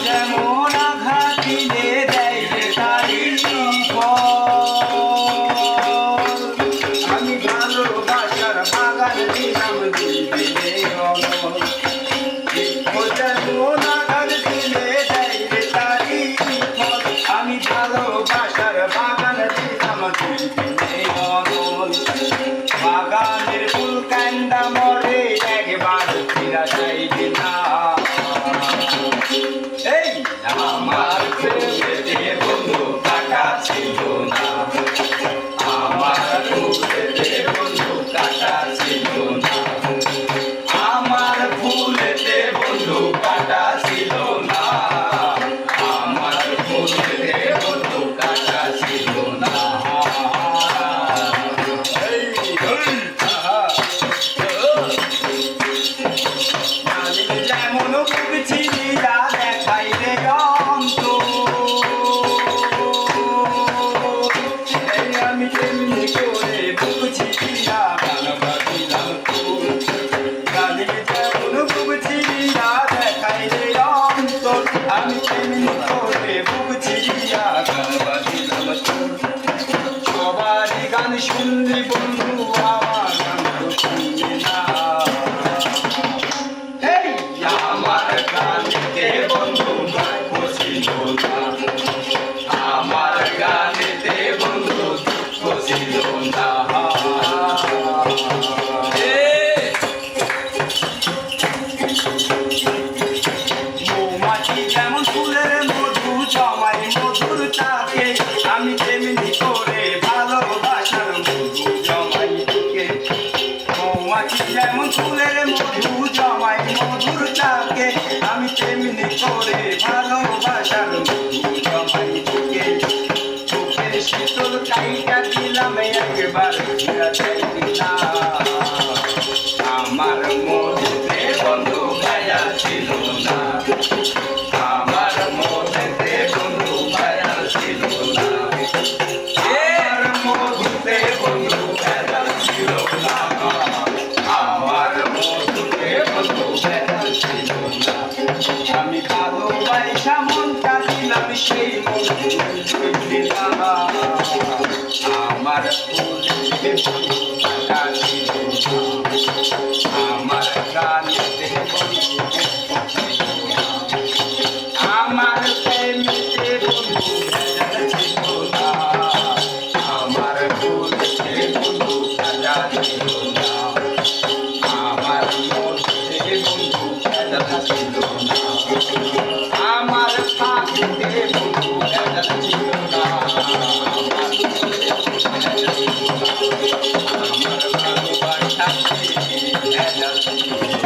যেমন আঘাত দিলে দেয় রে তারি আমি ভালোবাসার বাগান দিলাম দিলে যেমন আঘাত দিলে দেয় রে তারি আমি ভালোবাসার বাগান দিলাম দিলে বাগানের ফুল কান্দা মরে একবার ফিরা যাইবে না। এই আমার প্রেমেতে বন্ধু কাটা ছিল না, আমার ফুলেতে বন্ধু কাটা ছিল না, আমার ফুলেতে বন্ধু কাটা ছিল না, আমার ফুলেতে বন্ধু কাটা ছিল না। যেমন বুঝছিলি দেখাই রে অন্ত আমি তেমনি করে বুঝছিলি ভালোবাসিলাম যেমন বুঝছিলি দেখাই রে অন্ত আমি তেমনি করে বুঝছিলি ভালোবাসিলাম সবারই গান শুনলি বন্ধু আমার গান তো শুনলি না। আমার গানেতে বন্ধু দুঃখ ছিল না, আমার গানেতে বন্ধু দুঃখ ছিল না। মৌমাছি যেমন ফুলের মধু জমাই মধুর তাকে আমি তেমনি করে ভালোবাসার মধু জমাই তোকে। মৌমাছি যেমন ফুলের মধু জমাই মধুর তাকে আমি তেমনি করে ভালোবাসার মধু জমাই তোকে। চোখের শীতল কাইটা দিলাম একবার ফিরা যাইবি না। আমার মধ্যে বন্ধু ভায়া ছিল না, আমার মধ্যে বন্ধু ভায়া ছিল না, আমার মধ্যে বন্ধু ভায়া ছিল না, আমার মধ্যে বন্ধু ভায়া ছিল না। আমি ভালোবাসা মনটা দিলাম সেই মন দিলাম, আমার ফুলেতে বন্ধু কাটা ছিল না, আমার গানেতে বন্ধু আমার প্রেমেতে বন্ধু ভেজা ছিল না, আমার ফুলেতে বন্ধু কাটা ছিল না, আমার মধ্যে বন্ধু ভেজা ছিল না, আমার পাখিতে বন্ধু ভেজা ছিল না, আমার ভালোবাসা ভেজা ছিল না।